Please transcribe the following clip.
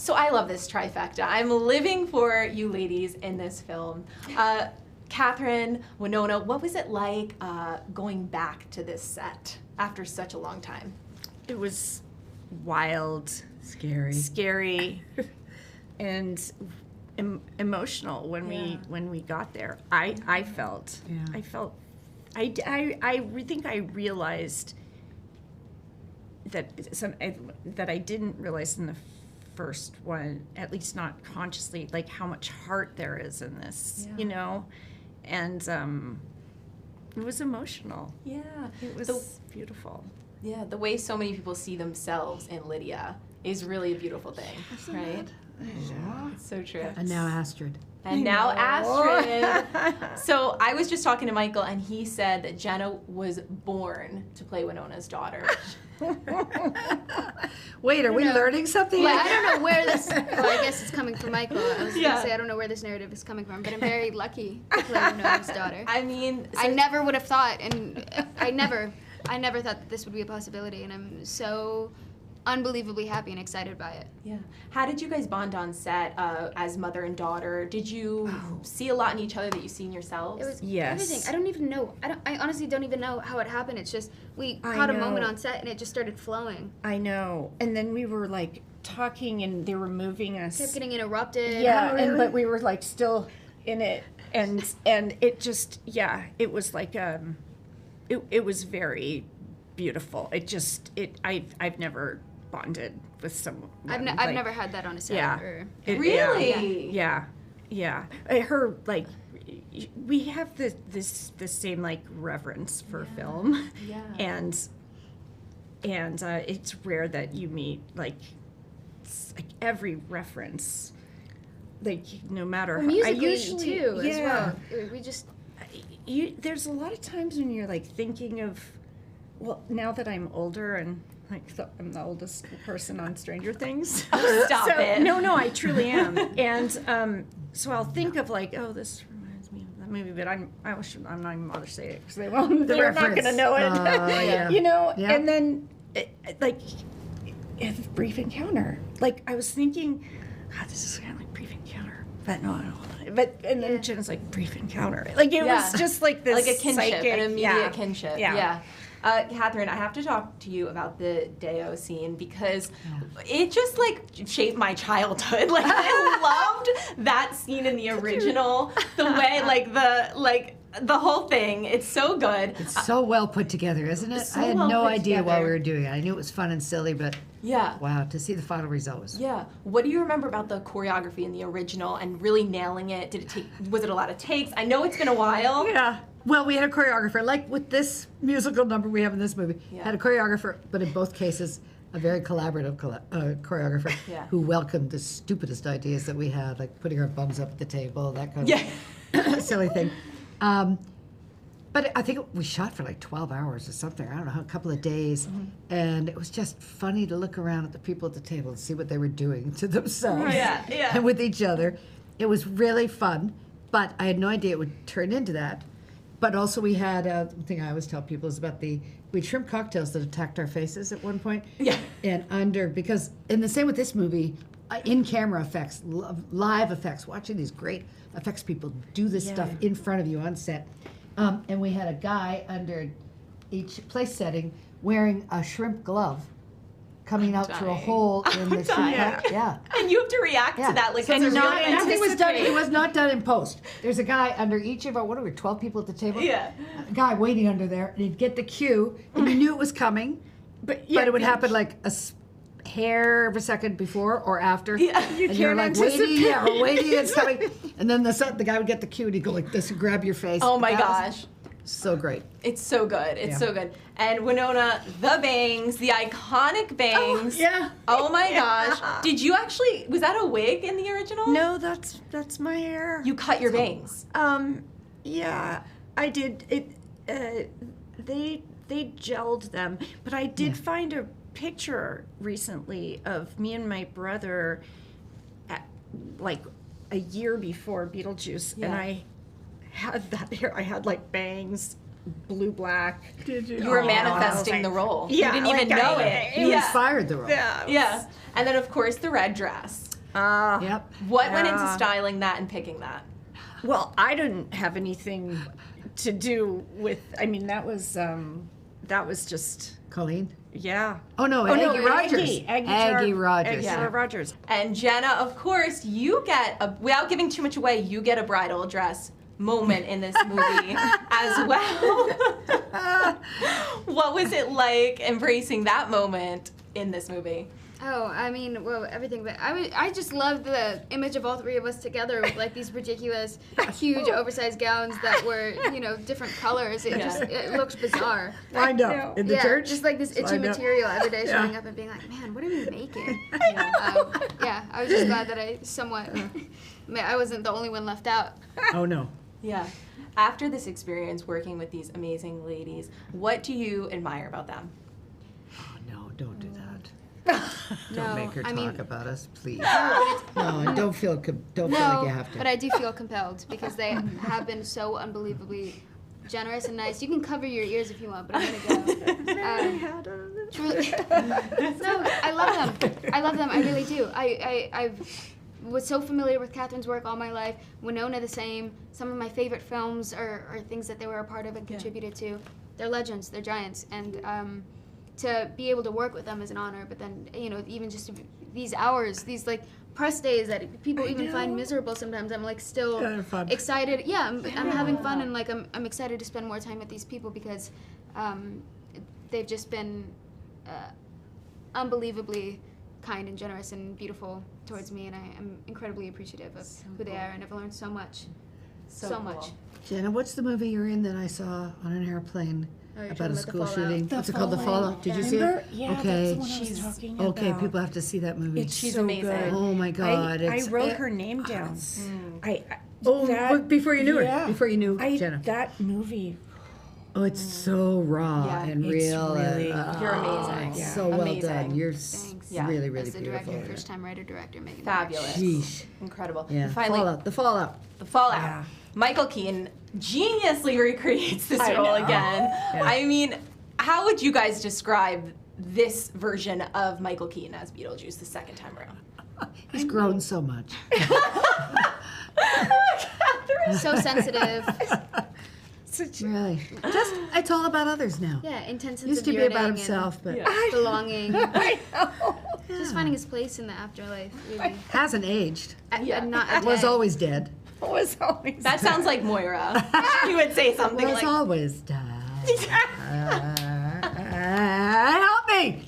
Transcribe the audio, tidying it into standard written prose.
So I love this trifecta. I'm living for you ladies in this film. Catherine, Winona, what was it like going back to this set after such a long time? It was wild, scary, and emotional when we got there. I think I realized that I didn't realize in the first one, at least not consciously, like how much heart there is in this, you know, and it was emotional. Yeah, it was beautiful. Yeah, the way so many people see themselves in Lydia is really a beautiful thing, right? Yeah. It's so true. And now Astrid. And now Astrid. So I was just talking to Michael, and he said that Jenna was born to play Winona's daughter. Wait, are we learning something? Yeah, I don't know where this. Well, I guess it's coming from Michael. I was gonna say I don't know where this narrative is coming from, but I'm very lucky to play Winona's daughter. I mean, I never would have thought, and I never thought that this would be a possibility, and I'm so unbelievably happy and excited by it. Yeah. How did you guys bond on set as mother and daughter? Did you see a lot in each other that you see in yourselves? It was Yes. everything. I don't even know. I honestly don't even know how it happened. It's just we caught a moment on set and it just started flowing. I know. And then we were like talking and they were moving us. Kept getting interrupted. Yeah, but we were like still in it, and it just it was like it was very beautiful. I've never bonded with someone. I've never had that on a set. Yeah. Really? Yeah. Her like we have the same like reverence for film. Yeah. And it's rare that you meet like every reference, like no matter how. Musically too, as well. We just there's a lot of times when you're like thinking of, well, now that I'm older and like I'm the oldest person on Stranger Things. Oh, stop it. No, I truly am. And so I'll think of like, oh, this reminds me of that movie, but I'm not even bother to say it because they're not going to know it. You know. Yeah. And then like a brief encounter. Like I was thinking, God, this is kind of like brief encounter, but no. But and then Jenna's like brief encounter. Like it was just like this, like a kinship, psychic, an immediate kinship. Yeah. Catherine, I have to talk to you about the Deo scene because it just like shaped my childhood. Like I loved that scene in the original. The way the whole thing. It's so good. It's so well put together, isn't it? So I had well no put idea together. while we were doing it. I knew it was fun and silly, but Yeah. wow, to see the final result was. Yeah. What do you remember about the choreography in the original and really nailing it? Was it a lot of takes? I know it's been a while. Yeah. Well, we had a choreographer, like with this musical number we have in this movie, had a choreographer, but in both cases, a very collaborative choreographer who welcomed the stupidest ideas that we had, like putting our bums up at the table, that kind of silly thing. But I think we shot for like 12 hours or something, I don't know, a couple of days, and it was just funny to look around at the people at the table and see what they were doing to themselves and with each other. It was really fun, but I had no idea it would turn into that. But also we had, the thing I always tell people is about we had shrimp cocktails that attacked our faces at one point. Yeah. And because, and the same with this movie, in-camera effects, live effects, watching these great effects people do this stuff in front of you on set. And we had a guy under each place setting wearing a shrimp glove coming out through a hole in the shrimp cocktail. Yeah. And you have to react to that like And it's a real Nothing was done. anticipate. It was not done in post. There's a guy under each of our 12 people at the table. Yeah. A guy waiting under there, and he'd get the cue, and you knew it was coming, but it would happen like a hair of a second before or after. Yeah. And you're like waiting, we're waiting, it's coming, and then the guy would get the cue, and he'd go like this and grab your face. Oh my gosh. So great. It's so good. It's so good. And Winona, the bangs, the iconic bangs. Oh my gosh. Did you actually, was that a wig in the original? No, that's my hair. You cut your bangs. Yeah, I did. They gelled them, but I did find a picture recently of me and my brother at like a year before Beetlejuice, and I had that hair. I had like bangs, blue black. Did you? You were manifesting the role. Yeah, You didn't even know it. You inspired the role. Yeah. And then, of course, the red dress. Yep. What went into styling that and picking that? Well, I didn't have anything to do with. I mean, that was just. Colleen? Yeah. Oh, no, Aggie Rogers. Aggie Rogers. Rogers. And Jenna, of course, you get, without giving too much away, you get a bridal dress moment in this movie as well. What was it like embracing that moment in this movie? Oh, I mean, well, everything. But I just loved the image of all three of us together with like these ridiculous, huge, oversized gowns that were, different colors. It looked bizarre. Lined up in the church. Just like this itchy material every day showing up and being like, man, what are we making? I was just glad that I wasn't the only one left out. Oh, no. Yeah. After this experience working with these amazing ladies, what do you admire about them? Oh, no, don't do that. No, make her talk about us, please. No, don't feel like you have to. But I do feel compelled because they have been so unbelievably generous and nice. You can cover your ears if you want, but I'm gonna go. Truly, no, I love them. I really do. I was so familiar with Catherine's work all my life. Winona the same. Some of my favorite films are things that they were a part of and contributed to. They're legends. They're giants, and to be able to work with them is an honor. But then, even just these hours, these like press days that people find miserable sometimes, I'm like still excited. Yeah, I'm having fun, and like I'm excited to spend more time with these people because they've just been unbelievably kind and generous and beautiful towards me, and I am incredibly appreciative of who they are, and I've learned so much. So much. Jenna, what's the movie you're in that I saw on an airplane about a school shooting? What's it called? The Fallout. Did you see it? Yeah, okay. that's the one I was talking about. Okay, people have to see that movie. She's so amazing. good. Oh my God! I wrote her name down. Before you knew her. Before you knew Jenna. That movie. Oh, it's so raw and real. Really, you're amazing. Yeah. So well Amazing. done. You're Thanks. really, really As the beautiful. director, first-time writer-director, making Fabulous. Sheesh. Incredible. Yeah. And finally, The Fallout. The Fallout. Yeah. Michael Keaton geniusly recreates this role again. Yeah. I mean, how would you guys describe this version of Michael Keaton as Beetlejuice the second time around? He's grown so much. So sensitive. Really. It's all about others now. Yeah, intense. Used to be about himself, but belonging. I know. Just finding his place in the afterlife. Really. hasn't aged. Not Was always dead. Was always. That sounds like Moira. She would say something Was like, always dead. Help me!